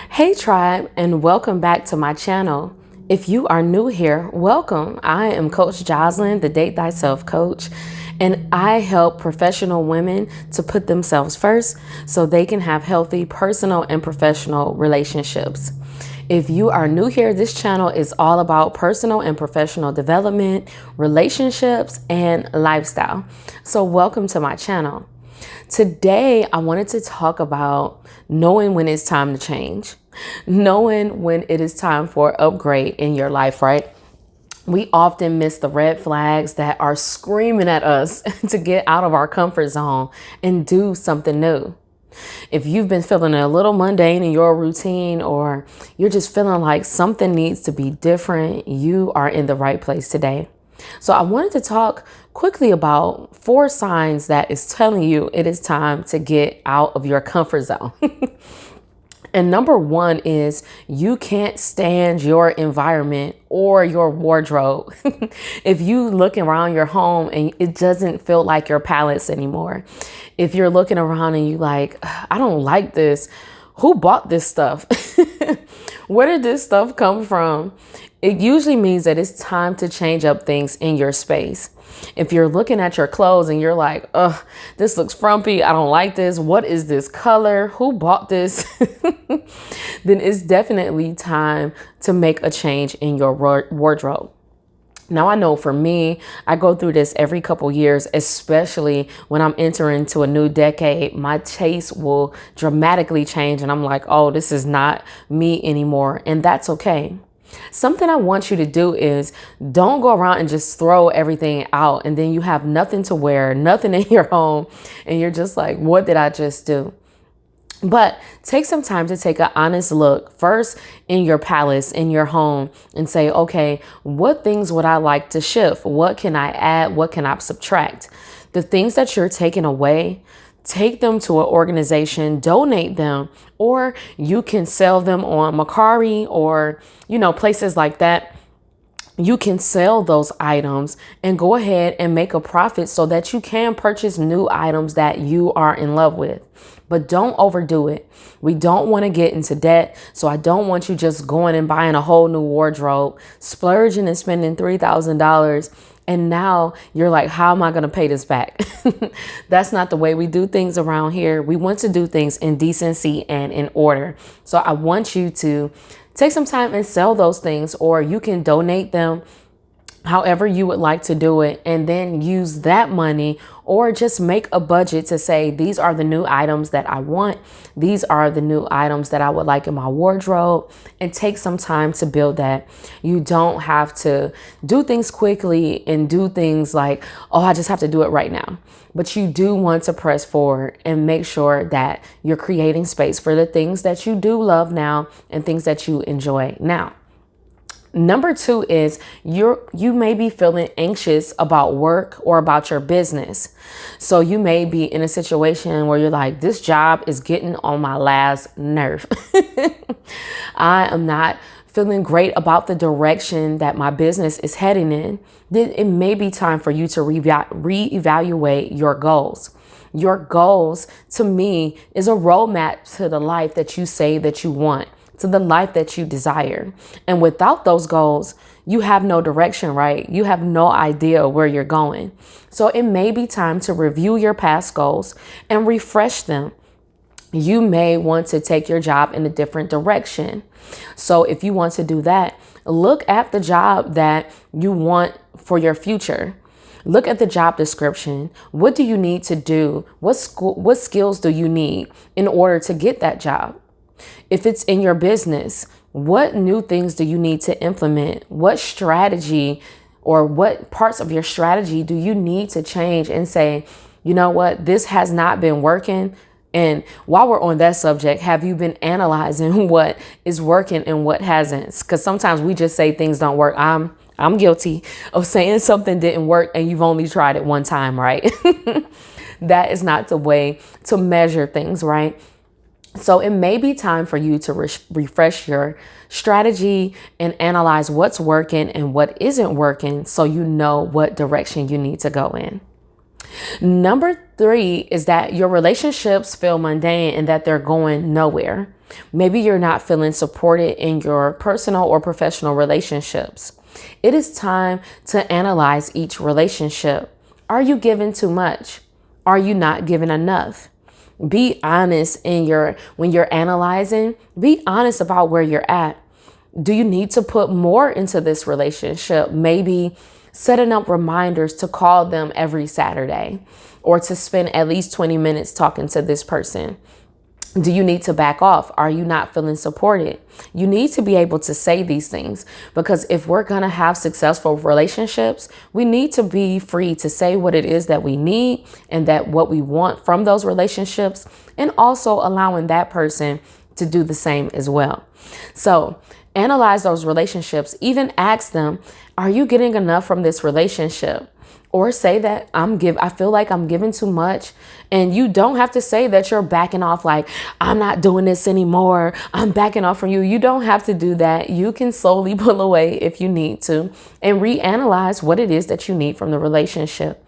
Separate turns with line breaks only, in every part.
Hey tribe, and welcome back to my channel. If you are new here, welcome. I am Coach Jocelyn, the Date Thyself coach, and I help professional women to put themselves first so they can have healthy personal and professional relationships. If you are new here, this channel is all about personal and professional development, relationships, and lifestyle. So welcome to my channel. Today, I wanted to talk about knowing when it's time to change, knowing when it is time for upgrade in your life, right? We often miss the red flags that are screaming at us to get out of our comfort zone and do something new. If you've been feeling a little mundane in your routine, or you're just feeling like something needs to be different, you are in the right place today. So I wanted to talk quickly about 4 signs that is telling you it is time to get out of your comfort zone. And number 1 is you can't stand your environment or your wardrobe. If you look around your home and it doesn't feel like your palettes anymore. If you're looking around and you like, I don't like this. Who bought this stuff? Where did this stuff come from? It usually means that it's time to change up things in your space. If you're looking at your clothes and you're like, ugh, this looks frumpy. I don't like this. What is this color? Who bought this? Then it's definitely time to make a change in your wardrobe. Now, I know for me, I go through this every couple years, especially when I'm entering to a new decade. My taste will dramatically change and I'm like, oh, this is not me anymore. And that's okay. Something I want you to do is don't go around and just throw everything out and then you have nothing to wear, nothing in your home, and you're just like, what did I just do? But take some time to take an honest look first in your palace, in your home, and say, okay, what things would I like to shift? What can I add? What can I subtract? The things that you're taking away, take them to an organization, donate them, or you can sell them on Mercari or, places like that. You can sell those items and go ahead and make a profit so that you can purchase new items that you are in love with. But don't overdo it. We don't want to get into debt. So I don't want you just going and buying a whole new wardrobe, splurging and spending $3,000. And now you're like, how am I going to pay this back? That's not the way we do things around here. We want to do things in decency and in order. So I want you to take some time and sell those things, or you can donate them however you would like to do it, and then use that money, or just make a budget to say, these are the new items that I want. These are the new items that I would like in my wardrobe, and take some time to build that. You don't have to do things quickly and do things like, oh, I just have to do it right now. But you do want to press forward and make sure that you're creating space for the things that you do love now and things that you enjoy now. Number 2 is you may be feeling anxious about work or about your business. So you may be in a situation where you're like, this job is getting on my last nerve. I am not feeling great about the direction that my business is heading in. Then it may be time for you to reevaluate your goals. Your goals, to me, is a roadmap to the life that you say that you want, to the life that you desire. And without those goals, you have no direction, right? You have no idea where you're going. So it may be time to review your past goals and refresh them. You may want to take your job in a different direction. So if you want to do that, look at the job that you want for your future. Look at the job description. What do you need to do? What skills do you need in order to get that job? If it's in your business, what new things do you need to implement? What strategy or what parts of your strategy do you need to change and say, you know what, this has not been working? And while we're on that subject, have you been analyzing what is working and what hasn't? Because sometimes we just say things don't work. I'm guilty of saying something didn't work and you've only tried it one time, right? That is not the way to measure things, right? So it may be time for you to refresh your strategy and analyze what's working and what isn't working so you know what direction you need to go in. Number 3 is that your relationships feel mundane and that they're going nowhere. Maybe you're not feeling supported in your personal or professional relationships. It is time to analyze each relationship. Are you giving too much? Are you not giving enough? Be honest when you're analyzing, be honest about where you're at. Do you need to put more into this relationship? Maybe setting up reminders to call them every Saturday or to spend at least 20 minutes talking to this person. Do you need to back off? Are you not feeling supported? You need to be able to say these things, because if we're going to have successful relationships, we need to be free to say what it is that we need and that what we want from those relationships, and also allowing that person to do the same as well. So analyze those relationships, even ask them, are you getting enough from this relationship? Or say that I feel like I'm giving too much. And you don't have to say that you're backing off, like, I'm not doing this anymore, I'm backing off from you. You don't have to do that. You can slowly pull away if you need to and reanalyze what it is that you need from the relationship.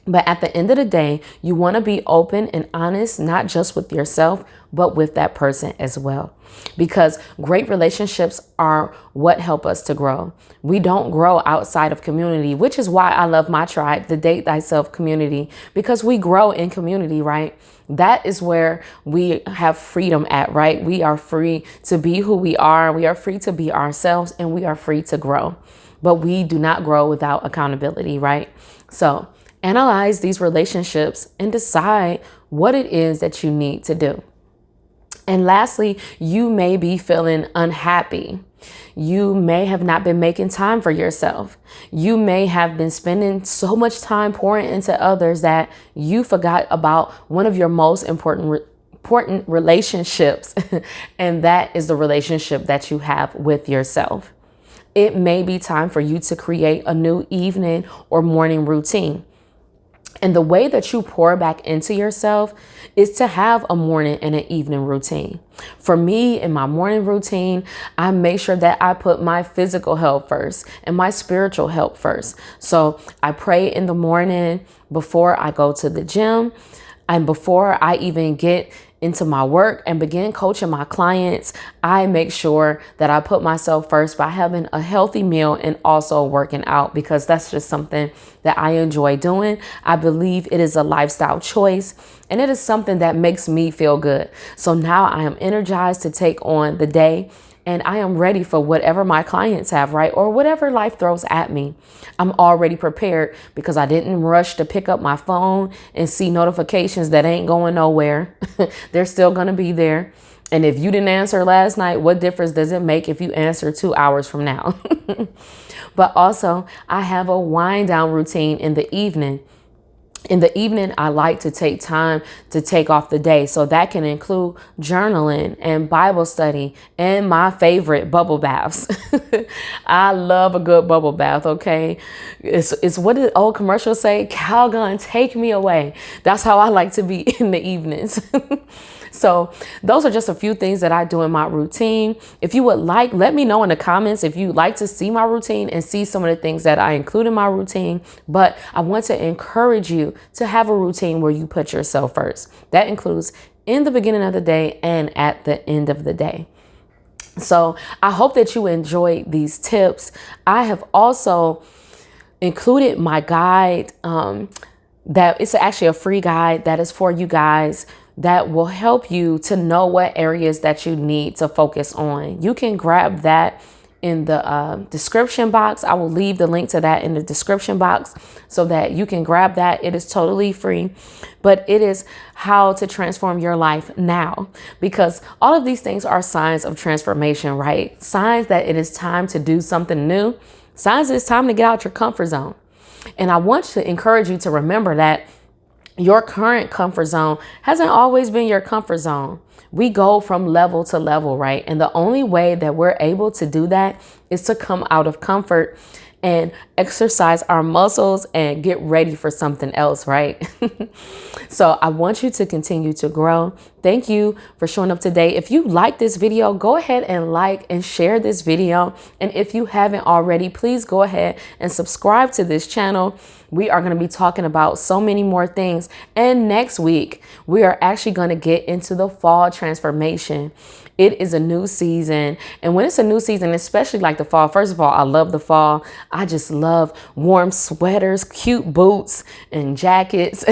But at the end of the day, you want to be open and honest, not just with yourself, but with that person as well. Because great relationships are what help us to grow. We don't grow outside of community, which is why I love my tribe, the Date Thyself community, because we grow in community, right? That is where we have freedom at, right? We are free to be who we are. We are free to be ourselves, and we are free to grow. But we do not grow without accountability, right? So analyze these relationships and decide what it is that you need to do. And lastly, you may be feeling unhappy. You may have not been making time for yourself. You may have been spending so much time pouring into others that you forgot about one of your most important relationships. And that is the relationship that you have with yourself. It may be time for you to create a new evening or morning routine. And the way that you pour back into yourself is to have a morning and an evening routine. For me, in my morning routine, I make sure that I put my physical health first and my spiritual health first. So I pray in the morning before I go to the gym and before I even get into my work and begin coaching my clients. I make sure that I put myself first by having a healthy meal and also working out, because that's just something that I enjoy doing. I believe it is a lifestyle choice, and it is something that makes me feel good. So now I am energized to take on the day, and I am ready for whatever my clients have, right? Or whatever life throws at me. I'm already prepared because I didn't rush to pick up my phone and see notifications that ain't going nowhere. They're still going to be there. And if you didn't answer last night, what difference does it make if you answer 2 hours from now? But also, I have a wind down routine in the evening. In the evening, I like to take time to take off the day. So that can include journaling and Bible study and my favorite, bubble baths. I love a good bubble bath, okay? It's what did old commercials say? Calgon, take me away. That's how I like to be in the evenings. So those are just a few things that I do in my routine. If you would like, let me know in the comments if you'd like to see my routine and see some of the things that I include in my routine. But I want to encourage you to have a routine where you put yourself first. That includes in the beginning of the day and at the end of the day. So I hope that you enjoyed these tips. I have also included my guide, that it's actually a free guide that is for you guys, that will help you to know what areas that you need to focus on. You can grab that in the description box. I will leave the link to that in the description box so that you can grab that. It is totally free, but it is how to transform your life now, because all of these things are signs of transformation, right? Signs that it is time to do something new. Signs that it's time to get out your comfort zone. And I want to encourage you to remember that your current comfort zone hasn't always been your comfort zone. We go from level to level, right? And the only way that we're able to do that is to come out of comfort and exercise our muscles and get ready for something else, right? So I want you to continue to grow. Thank you for showing up today. If you like this video, go ahead and like and share this video. And if you haven't already, please go ahead and subscribe to this channel. We are going to be talking about so many more things. And next week, we are actually going to get into the fall transformation. It is a new season. And when it's a new season, especially like the fall, first of all, I love the fall. I just love warm sweaters, cute boots and jackets,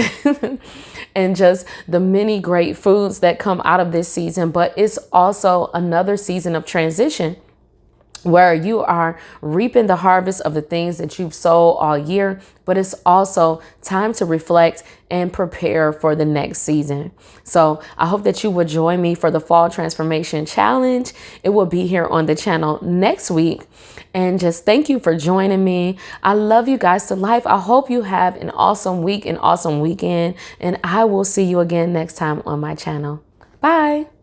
and just the many great foods that come out of this season. But it's also another season of transition where you are reaping the harvest of the things that you've sowed all year, but it's also time to reflect and prepare for the next season. So I hope that you will join me for the Fall Transformation Challenge. It will be here on the channel next week. And just thank you for joining me. I love you guys to life. I hope you have an awesome week, an awesome weekend, and I will see you again next time on my channel. Bye.